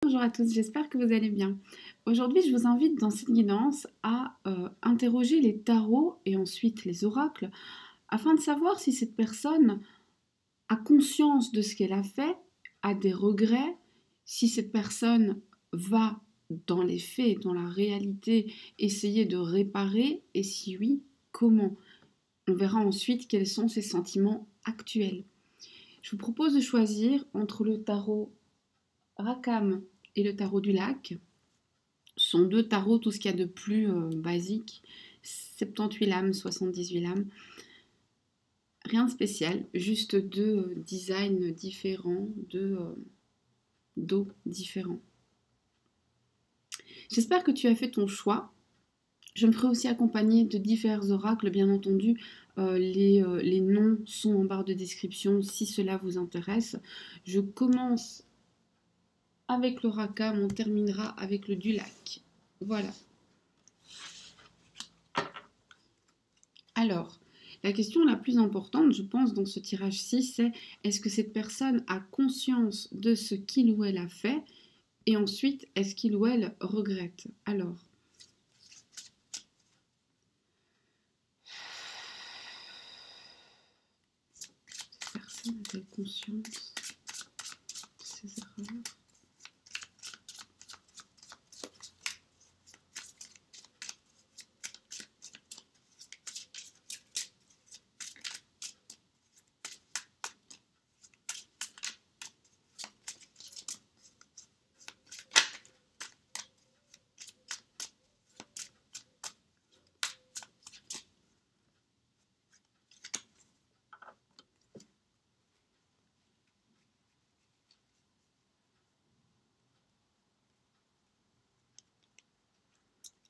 bonjour à tous, j'espère que vous allez bien. Aujourd'hui, je vous invite dans cette guidance à interroger les tarots et ensuite les oracles afin de savoir si cette personne a conscience de ce qu'elle a fait, a des regrets, si cette personne va dans les faits, dans la réalité, essayer de réparer et si oui, comment. On verra ensuite quels sont ses sentiments actuels. Je vous propose de choisir entre le tarot Rakam et le tarot du lac. Ce sont deux tarots, tout ce qu'il y a de plus basique. 78 lames, 78 lames. Rien de spécial, juste deux designs différents, deux dos différents. J'espère que tu as fait ton choix. Je me ferai aussi accompagner de divers oracles, bien entendu. Les noms sont en barre de description si cela vous intéresse. Je commence avec le Rakam, on terminera avec le du lac. Voilà. Alors, la question la plus importante, je pense, dans ce tirage-ci, c'est est-ce que cette personne a conscience de ce qu'il ou elle a fait? Et ensuite, est-ce qu'il ou elle regrette? Alors, cette personne a-t-elle conscience de ses erreurs?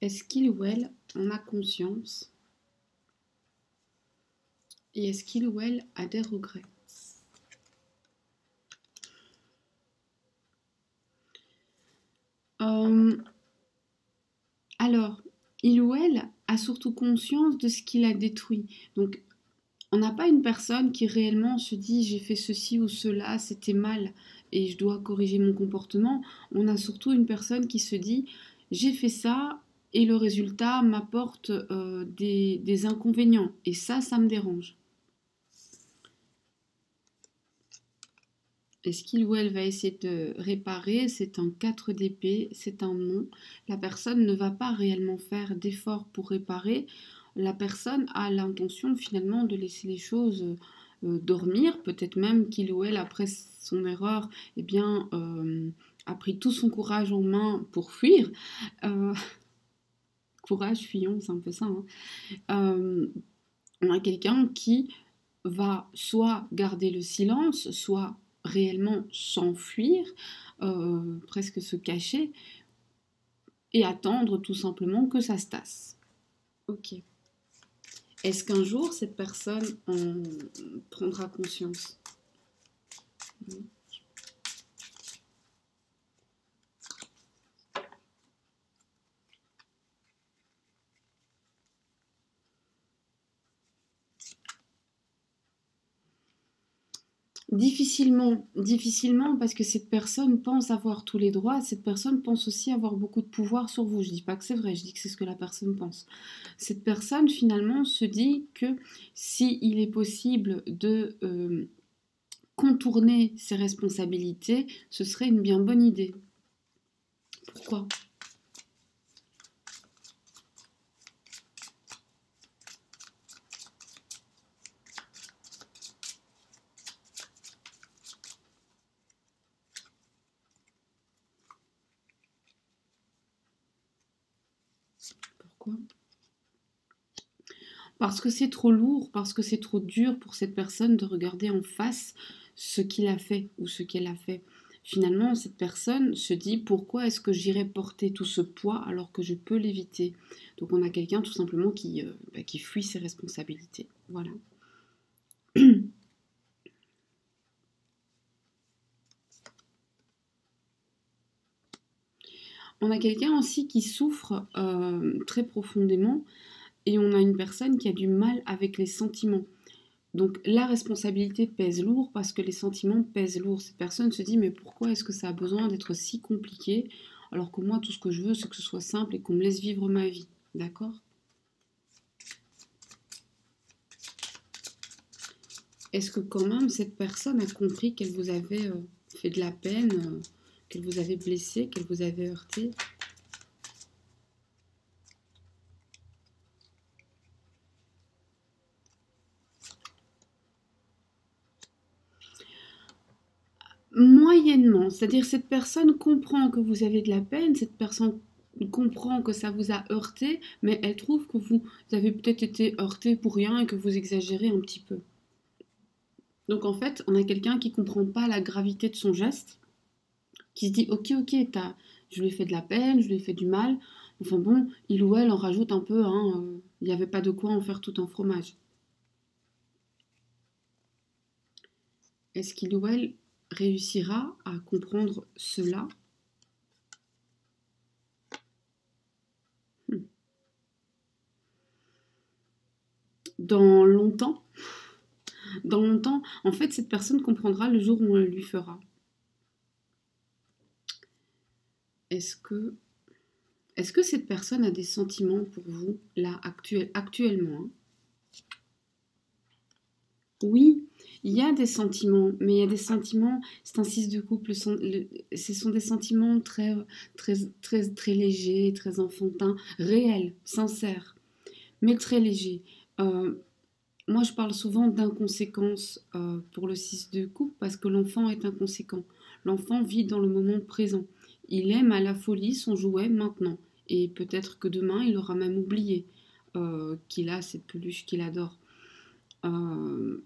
Est-ce qu'il ou elle en a conscience? Et est-ce qu'il ou elle a des regrets? Alors, il ou elle a surtout conscience de ce qu'il a détruit. Donc, on n'a pas une personne qui réellement se dit j'ai fait ceci ou cela, c'était mal et je dois corriger mon comportement. On a surtout une personne qui se dit j'ai fait ça et le résultat m'apporte des inconvénients et ça me dérange. Est-ce qu'il ou elle va essayer de réparer? C'est un 4 d'épée, c'est un non. La personne ne va pas réellement faire d'efforts pour réparer. La personne a l'intention finalement de laisser les choses dormir. Peut-être même qu'il ou elle, après son erreur, eh bien, a pris tout son courage en main pour fuir. Courage, fuyons, c'est un peu ça. On a quelqu'un qui va soit garder le silence, soit réellement s'enfuir, presque se cacher, et attendre tout simplement que ça se tasse. Ok. Est-ce qu'un jour cette personne en prendra conscience? Difficilement, difficilement parce que cette personne pense avoir tous les droits, cette personne pense aussi avoir beaucoup de pouvoir sur vous. Je dis pas que c'est vrai, je dis que c'est ce que la personne pense. Cette personne finalement se dit que s'il est possible de contourner ses responsabilités, ce serait une bien bonne idée. Pourquoi ? Pourquoi ? Parce que c'est trop lourd, parce que c'est trop dur pour cette personne de regarder en face ce qu'il a fait ou ce qu'elle a fait. Finalement, cette personne se dit pourquoi est-ce que j'irais porter tout ce poids alors que je peux l'éviter. Donc on a quelqu'un tout simplement qui fuit ses responsabilités. Voilà. On a quelqu'un aussi qui souffre très profondément et on a une personne qui a du mal avec les sentiments. Donc la responsabilité pèse lourd parce que les sentiments pèsent lourd. Cette personne se dit mais pourquoi est-ce que ça a besoin d'être si compliqué alors que moi tout ce que je veux c'est que ce soit simple et qu'on me laisse vivre ma vie. D'accord? Est-ce que quand même cette personne a compris qu'elle vous avait fait de la peine, qu'elle vous avait blessé, qu'elle vous avait heurté? Moyennement, c'est-à-dire cette personne comprend que vous avez de la peine, cette personne comprend que ça vous a heurté, mais elle trouve que vous avez peut-être été heurté pour rien et que vous exagérez un petit peu. Donc en fait, on a quelqu'un qui comprend pas la gravité de son geste, qui se dit ok ok, je lui ai fait de la peine, je lui ai fait du mal, enfin bon, il ou elle en rajoute un peu, hein, il n'y avait pas de quoi en faire tout un fromage. Est-ce qu'il ou elle réussira à comprendre cela? Dans longtemps? Dans longtemps, en fait, cette personne comprendra le jour où on le lui fera. Est-ce que, est-ce que cette personne a des sentiments pour vous, là, actuellement, hein? Oui, il y a des sentiments, mais il y a des sentiments, c'est un 6 de couple, ce sont des sentiments très, très, très, très légers, très enfantins, réels, sincères, mais très légers. Euh, Moi, je parle souvent d'inconséquence pour le 6 de coupe parce que l'enfant est inconséquent. L'enfant vit dans le moment présent. Il aime à la folie son jouet maintenant. Et peut-être que demain, il aura même oublié qu'il a cette peluche qu'il adore.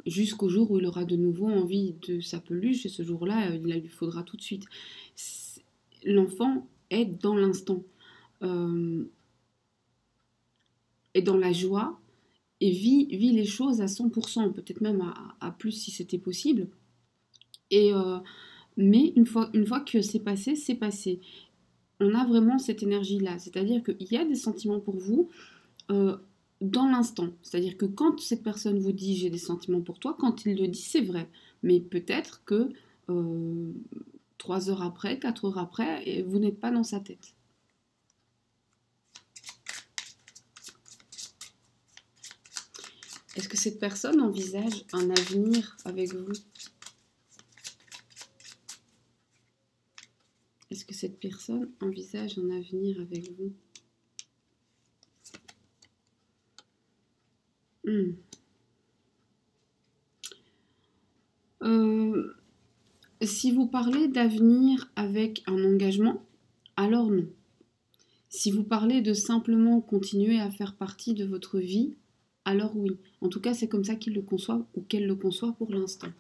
Jusqu'au jour où il aura de nouveau envie de sa peluche. Et ce jour-là, il la lui faudra tout de suite. L'enfant est dans l'instant. Euh, est dans la joie et vit les choses à 100%, peut-être même à plus si c'était possible. Et, mais une fois que c'est passé, c'est passé. On a vraiment cette énergie-là. C'est-à-dire qu'il y a des sentiments pour vous euh, dans l'instant. C'est-à-dire que quand cette personne vous dit j'ai des sentiments pour toi, quand il le dit, c'est vrai. Mais peut-être que euh, 3 heures après, 4 heures après, vous n'êtes pas dans sa tête. Est-ce que cette personne envisage un avenir avec vous? Est-ce que cette personne envisage un avenir avec vous? Hmm. Euh, Si vous parlez d'avenir avec un engagement, alors non. Si vous parlez de simplement continuer à faire partie de votre vie, alors oui. En tout cas, c'est comme ça qu'il le conçoit ou qu'elle le conçoit pour l'instant.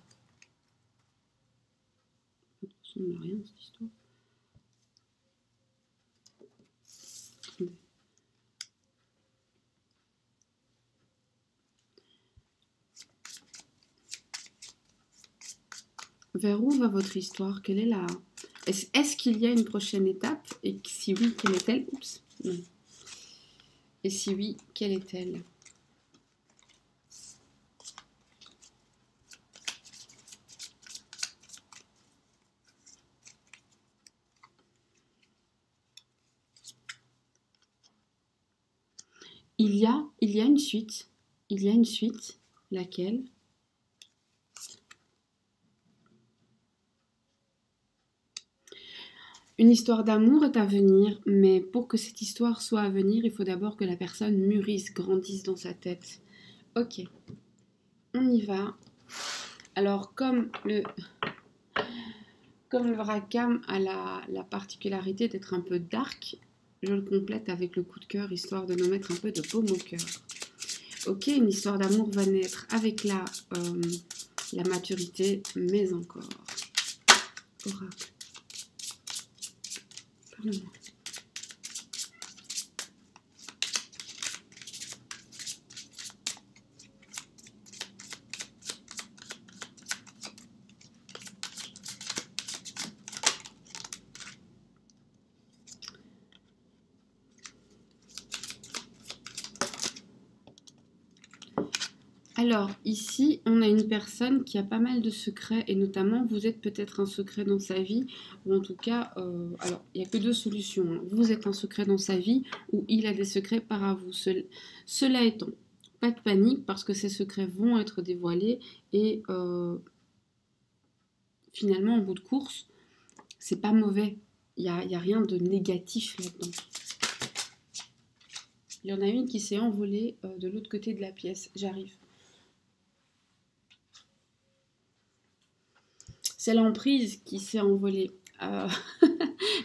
Ça ne rien cette histoire. Vers où va votre histoire? Quelle est la... Est-ce qu'il y a une prochaine étape? Et si oui, quelle est-elle? Oups. Non. Et si oui, quelle est-elle? Il y a une suite. Il y a une suite. Laquelle? Une histoire d'amour est à venir, mais pour que cette histoire soit à venir, il faut d'abord que la personne mûrisse, grandisse dans sa tête. Ok, on y va. Alors, comme le Rakam a la particularité d'être un peu dark, je le complète avec le coup de cœur, histoire de nous mettre un peu de baume au cœur. Ok, une histoire d'amour va naître avec la maturité, mais encore. Oracle, parle-moi. Alors, ici, on a une personne qui a pas mal de secrets, et notamment, vous êtes peut-être un secret dans sa vie, ou en tout cas, alors, il n'y a que deux solutions, hein. Vous êtes un secret dans sa vie, ou il a des secrets par à vous. Cela étant, pas de panique, parce que ces secrets vont être dévoilés, et finalement, en bout de course, c'est pas mauvais. Il y a rien de négatif là-dedans. Il y en a une qui s'est envolée de l'autre côté de la pièce. J'arrive. C'est l'emprise qui s'est envolée.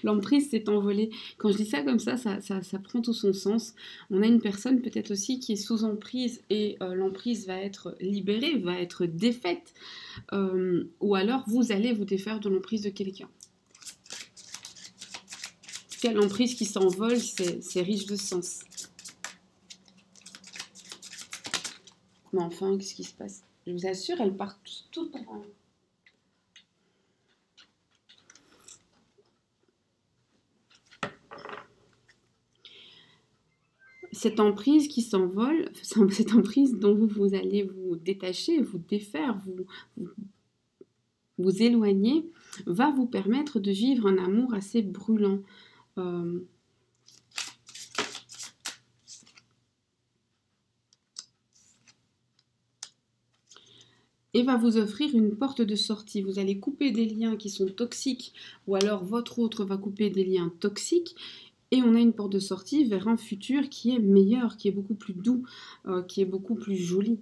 L'emprise s'est envolée. Quand je dis ça comme ça, ça prend tout son sens. On a une personne peut-être aussi qui est sous emprise et l'emprise va être libérée, va être défaite. Ou alors vous allez vous défaire de l'emprise de quelqu'un. L'emprise qui s'envole, c'est riche de sens. Mais enfin, qu'est-ce qui se passe? Je vous assure, elle part tout en... Cette emprise qui s'envole, cette emprise dont vous allez vous détacher, vous défaire, vous éloigner, va vous permettre de vivre un amour assez brûlant. Et va vous offrir une porte de sortie. Vous allez couper des liens qui sont toxiques, ou alors votre autre va couper des liens toxiques, et on a une porte de sortie vers un futur qui est meilleur, qui est beaucoup plus doux, qui est beaucoup plus joli.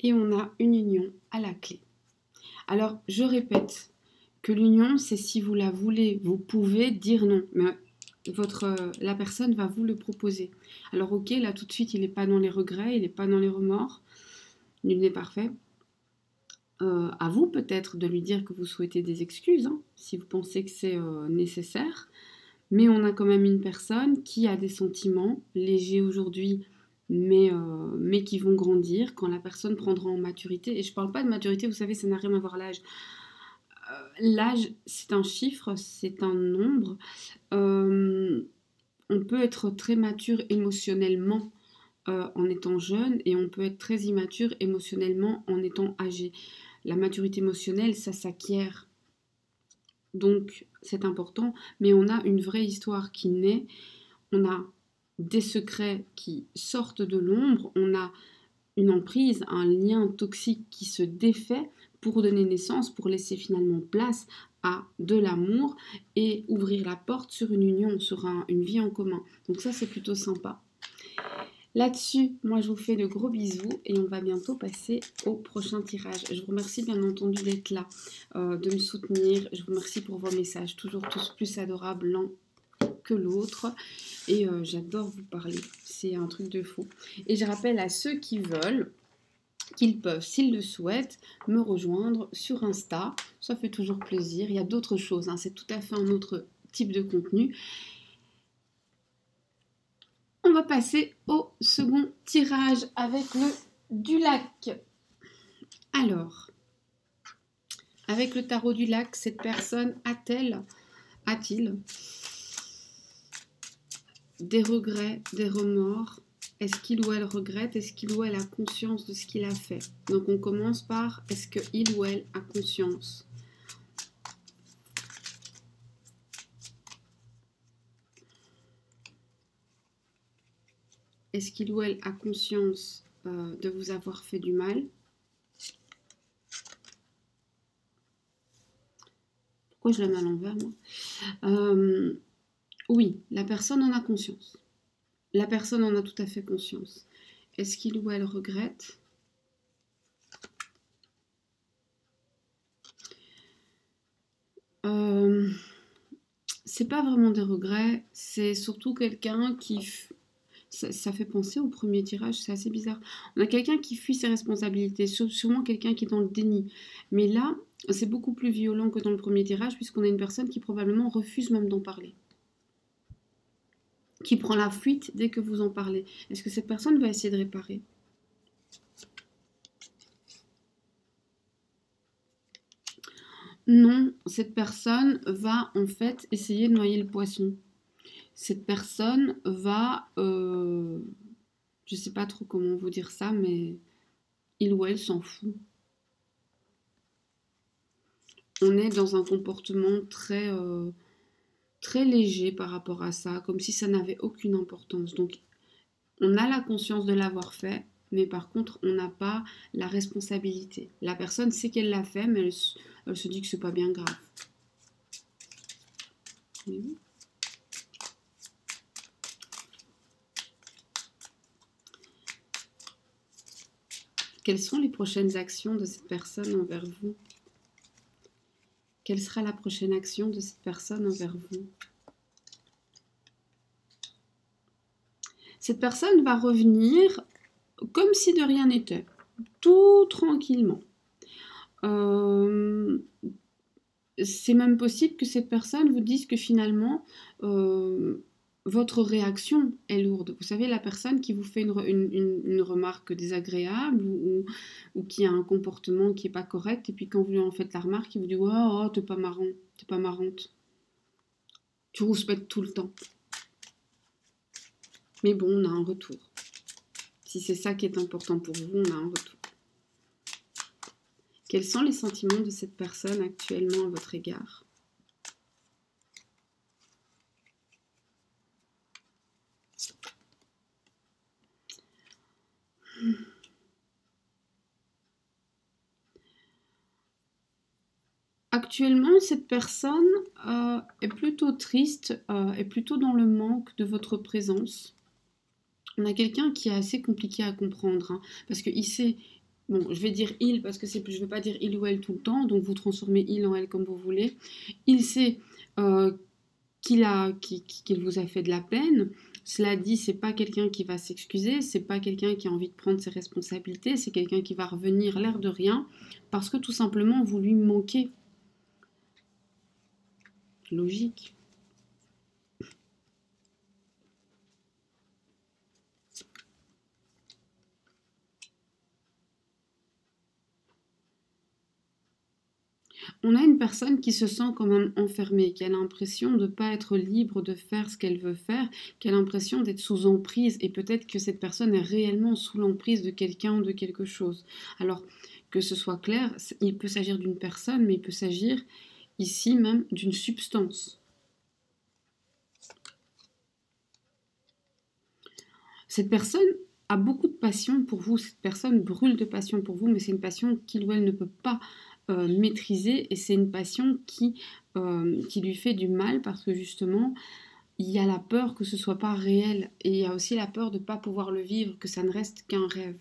Et on a une union à la clé. Alors, je répète que l'union, c'est si vous la voulez, vous pouvez dire non, mais la personne va vous le proposer. Alors, ok, là tout de suite, il n'est pas dans les regrets, il n'est pas dans les remords, nul n'est parfait. À vous peut-être de lui dire que vous souhaitez des excuses, hein, si vous pensez que c'est nécessaire, mais on a quand même une personne qui a des sentiments légers aujourd'hui, mais qui vont grandir quand la personne prendra en maturité. Et je ne parle pas de maturité, vous savez, ça n'a rien à voir l'âge. L'âge, c'est un chiffre, c'est un nombre. On peut être très mature émotionnellement en étant jeune et on peut être très immature émotionnellement en étant âgé. La maturité émotionnelle, ça s'acquiert. Donc, c'est important, mais on a une vraie histoire qui naît. On a des secrets qui sortent de l'ombre. On a une emprise, un lien toxique qui se défait pour donner naissance, pour laisser finalement place à de l'amour et ouvrir la porte sur une union, sur une vie en commun. Donc ça, c'est plutôt sympa. Là-dessus, moi, je vous fais de gros bisous et on va bientôt passer au prochain tirage. Je vous remercie bien entendu d'être là, de me soutenir. Je vous remercie pour vos messages, toujours tous plus adorables l'un que l'autre. Et j'adore vous parler. C'est un truc de fou. Et je rappelle à ceux qui veulent qu'ils peuvent, s'ils le souhaitent, me rejoindre sur Insta. Ça fait toujours plaisir. Il y a d'autres choses, hein. C'est tout à fait un autre type de contenu. On va passer au second tirage avec le du lac. Alors, avec le tarot du lac, cette personne a-t-il des regrets, des remords? Est-ce qu'il ou elle regrette? Est-ce qu'il ou elle a conscience de ce qu'il a fait? Donc on commence par est-ce qu'il ou elle a conscience? Est-ce qu'il ou elle a conscience de vous avoir fait du mal? Pourquoi je la mets à l'envers, moi? Oui, la personne en a conscience. La personne en a tout à fait conscience. Est-ce qu'il ou elle regrette? C'est pas vraiment des regrets, c'est surtout quelqu'un qui... Ça fait penser au premier tirage, c'est assez bizarre. On a quelqu'un qui fuit ses responsabilités, sûrement quelqu'un qui est dans le déni. Mais là, c'est beaucoup plus violent que dans le premier tirage, puisqu'on a une personne qui probablement refuse même d'en parler. qui prend la fuite dès que vous en parlez. Est-ce que cette personne va essayer de réparer? Non, cette personne va en fait essayer de noyer le poisson. Cette personne va, je sais pas trop comment vous dire ça, mais il ou elle s'en fout. On est dans un comportement très léger par rapport à ça, comme si ça n'avait aucune importance. Donc, on a la conscience de l'avoir fait, mais par contre, on n'a pas la responsabilité. La personne sait qu'elle l'a fait, mais elle se dit que c'est pas bien grave. Oui. Quelles sont les prochaines actions de cette personne envers vous? Quelle sera la prochaine action de cette personne envers vous? Cette personne va revenir comme si de rien n'était, tout tranquillement. C'est même possible que cette personne vous dise que finalement, votre réaction est lourde. Vous savez, la personne qui vous fait une remarque désagréable ou qui a un comportement qui n'est pas correct, et puis quand vous lui en faites la remarque, il vous dit oh, oh, t'es pas marrant, t'es pas marrante. Tu rouspètes tout le temps. Mais bon, on a un retour. Si c'est ça qui est important pour vous, on a un retour. Quels sont les sentiments de cette personne actuellement à votre égard? Actuellement, cette personne est plutôt triste, est plutôt dans le manque de votre présence. On a quelqu'un qui est assez compliqué à comprendre, hein, parce qu'il sait, bon, je vais dire il, parce que je ne vais pas dire il ou elle tout le temps, donc vous transformez il en elle comme vous voulez. Il sait qu'il vous a fait de la peine. Cela dit, c'est pas quelqu'un qui va s'excuser, c'est pas quelqu'un qui a envie de prendre ses responsabilités, c'est quelqu'un qui va revenir l'air de rien, parce que tout simplement vous lui manquez. Logique. On a une personne qui se sent quand même enfermée, qui a l'impression de ne pas être libre de faire ce qu'elle veut faire, qui a l'impression d'être sous emprise, et peut-être que cette personne est réellement sous l'emprise de quelqu'un ou de quelque chose. Alors, que ce soit clair, il peut s'agir d'une personne, mais il peut s'agir ici même d'une substance. Cette personne a beaucoup de passion pour vous, cette personne brûle de passion pour vous, mais c'est une passion qu'il ou elle ne peut pas maîtriser, et c'est une passion qui lui fait du mal parce que justement, il y a la peur que ce soit pas réel, et il y a aussi la peur de ne pas pouvoir le vivre, que ça ne reste qu'un rêve.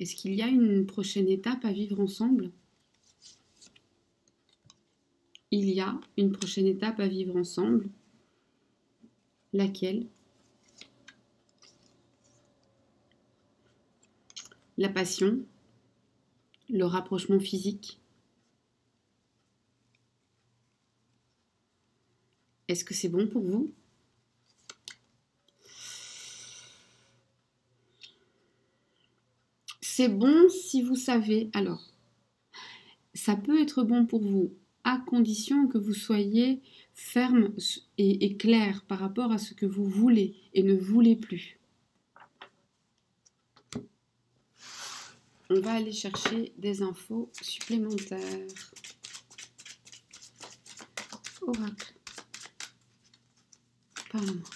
Est-ce qu'il y a une prochaine étape à vivre ensemble? Il y a une prochaine étape à vivre ensemble. Laquelle? La passion, le rapprochement physique. Est-ce que c'est bon pour vous? C'est bon si vous savez. Alors, ça peut être bon pour vous à condition que vous soyez ferme et clair par rapport à ce que vous voulez et ne voulez plus. On va aller chercher des infos supplémentaires. Oracle. Parle-moi.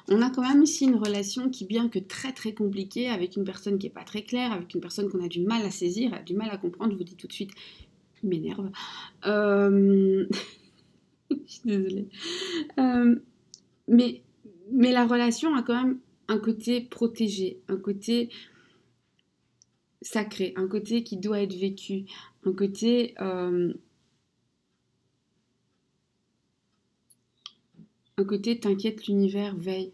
On a quand même ici une relation qui, bien que très compliquée, avec une personne qui n'est pas très claire, avec une personne qu'on a du mal à saisir, du mal à comprendre, je vous dis tout de suite, il m'énerve. Je suis désolée. Mais la relation a quand même un côté protégé, un côté sacré, un côté qui doit être vécu, un côté Un côté, t'inquiète, l'univers veille.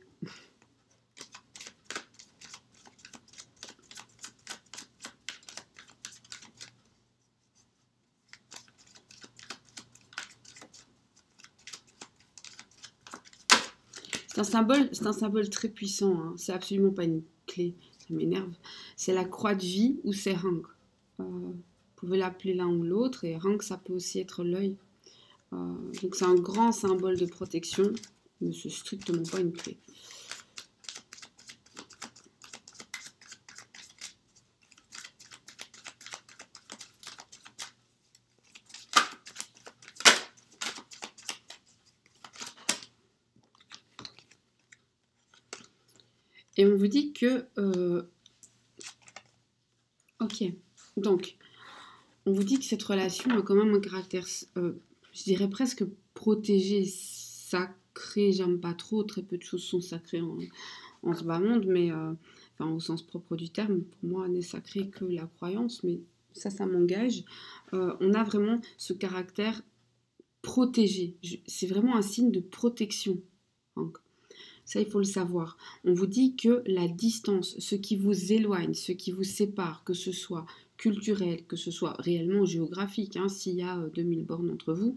C'est un symbole très puissant, hein. C'est absolument pas une clé, ça m'énerve. C'est la croix de vie ou c'est Rank. Vous pouvez l'appeler l'un ou l'autre, et Rank, ça peut aussi être l'œil. Donc c'est un grand symbole de protection, mais c'est strictement pas une clé. Et on vous dit que... ok, donc, on vous dit que cette relation a quand même un caractère, je dirais presque protégé, sacré, j'aime pas trop, très peu de choses sont sacrées en ce bas monde, mais enfin, au sens propre du terme, pour moi, n'est sacré que la croyance, mais ça m'engage. On a vraiment ce caractère protégé, c'est vraiment un signe de protection. Donc, ça, il faut le savoir. On vous dit que la distance, ce qui vous éloigne, ce qui vous sépare, que ce soit culturel, que ce soit réellement géographique, hein, s'il y a 2000 bornes entre vous,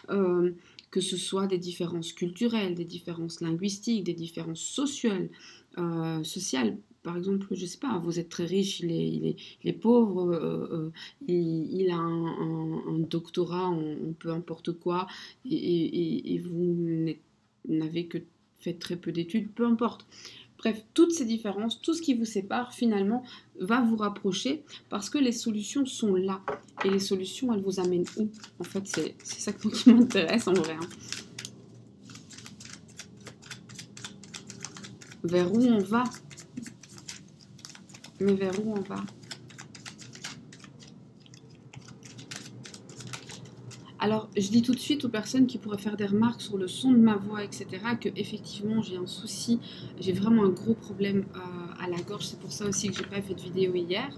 que ce soit des différences culturelles, des différences linguistiques, des différences sociales. Par exemple, je ne sais pas, vous êtes très riche, il est pauvre, il a un doctorat en peu importe quoi, et vous n'avez que fait très peu d'études, peu importe. Bref, toutes ces différences, tout ce qui vous sépare, finalement, va vous rapprocher parce que les solutions sont là. Et les solutions, elles vous amènent où? En fait, c'est ça qui m'intéresse en vrai. Hein. Vers où on va? Mais vers où on va? Alors, je dis tout de suite aux personnes qui pourraient faire des remarques sur le son de ma voix, etc., que effectivement j'ai un souci, j'ai vraiment un gros problème à la gorge. C'est pour ça aussi que j'ai pas fait de vidéo hier.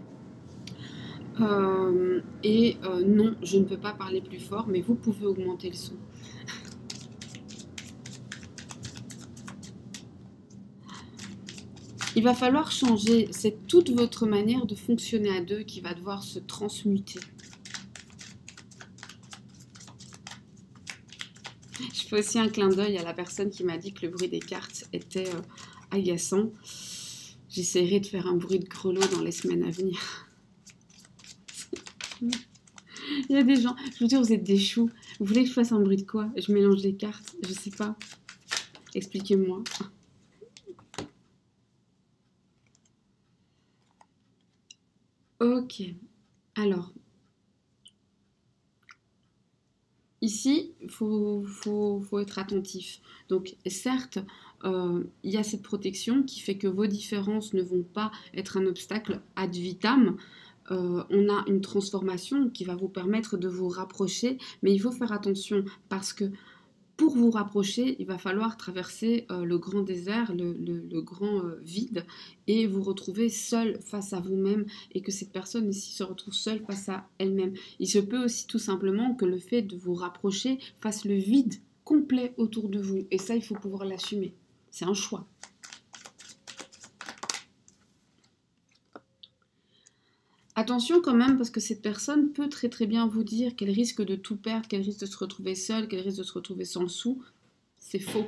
Non, je ne peux pas parler plus fort, mais vous pouvez augmenter le son. Il va falloir changer. C'est toute votre manière de fonctionner à deux qui va devoir se transmuter. Je fais aussi un clin d'œil à la personne qui m'a dit que le bruit des cartes était agaçant. J'essaierai de faire un bruit de grelot dans les semaines à venir. Il y a des gens, je vous dis, vous êtes des choux. Vous voulez que je fasse un bruit de quoi? Je mélange les cartes, je sais pas. Expliquez-moi. Ok, alors, ici, il faut être attentif. Donc, certes, il y a cette protection qui fait que vos différences ne vont pas être un obstacle ad vitam. On a une transformation qui va vous permettre de vous rapprocher, mais il faut faire attention parce que pour vous rapprocher, il va falloir traverser le grand désert, le grand vide, et vous retrouver seul face à vous-même, et que cette personne ici se retrouve seule face à elle-même. Il se peut aussi tout simplement que le fait de vous rapprocher fasse le vide complet autour de vous, et ça, il faut pouvoir l'assumer. C'est un choix. Attention quand même, parce que cette personne peut très très bien vous dire qu'elle risque de tout perdre, qu'elle risque de se retrouver seule, qu'elle risque de se retrouver sans le sou. C'est faux.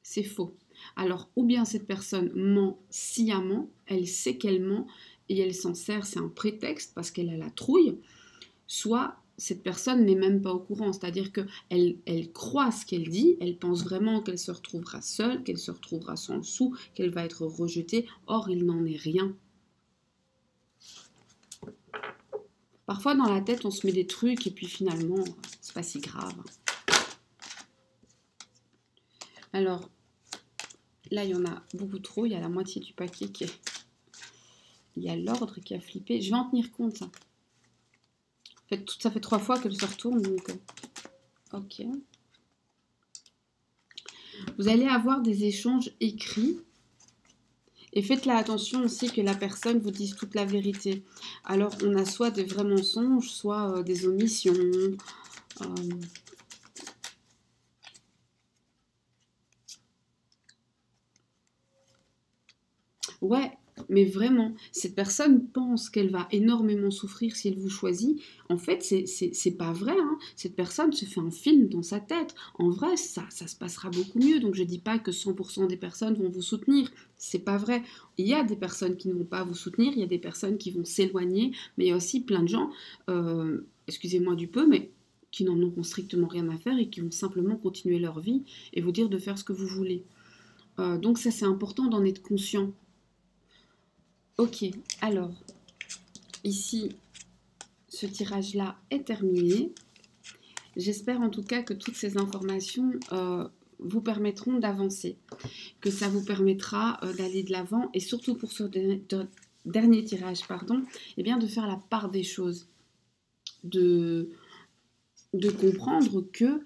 C'est faux. Alors, ou bien cette personne ment sciemment, elle sait qu'elle ment et elle s'en sert, c'est un prétexte parce qu'elle a la trouille, soit cette personne n'est même pas au courant, c'est-à-dire qu'elle croit ce qu'elle dit, elle pense vraiment qu'elle se retrouvera seule, qu'elle se retrouvera sans le sou, qu'elle va être rejetée, or il n'en est rien. Parfois dans la tête on se met des trucs et puis finalement c'est pas si grave. Alors là il y en a beaucoup trop, il y a la moitié du paquet qui est... Il y a l'ordre qui a flippé, je vais en tenir compte. En fait, ça fait 3 fois qu'elle se retourne donc... Ok. Vous allez avoir des échanges écrits. Et faites là attention aussi que la personne vous dise toute la vérité. Alors, on a soit des vrais mensonges, soit des omissions. Ouais, mais vraiment, cette personne pense qu'elle va énormément souffrir si elle vous choisit. En fait, c'est pas vrai, hein. Cette personne se fait un film dans sa tête. En vrai, ça se passera beaucoup mieux. Donc, je dis pas que 100% des personnes vont vous soutenir. C'est pas vrai. Il y a des personnes qui ne vont pas vous soutenir, il y a des personnes qui vont s'éloigner, mais il y a aussi plein de gens, excusez-moi du peu, mais qui n'en auront strictement rien à faire et qui vont simplement continuer leur vie et vous dire de faire ce que vous voulez. Donc, ça, c'est important d'en être conscient. Ok, alors ici, ce tirage-là est terminé. J'espère en tout cas que toutes ces informations vous permettront d'avancer, que ça vous permettra d'aller de l'avant et surtout pour ce dernier tirage, pardon, eh bien de faire la part des choses, de, de comprendre que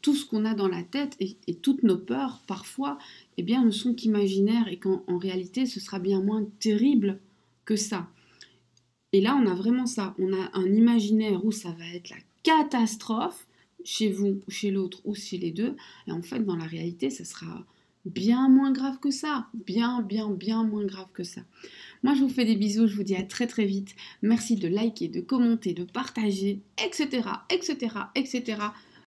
tout ce qu'on a dans la tête et toutes nos peurs, parfois, eh bien, ne sont qu'imaginaires et qu'en réalité, ce sera bien moins terrible que ça. Et là, on a vraiment ça. On a un imaginaire où ça va être la catastrophe, chez vous, chez l'autre ou chez les deux. Et en fait, dans la réalité, ça sera bien moins grave que ça. Bien, bien, bien moins grave que ça. Moi, je vous fais des bisous. Je vous dis à très, très vite. Merci de liker, de commenter, de partager, etc., etc., etc.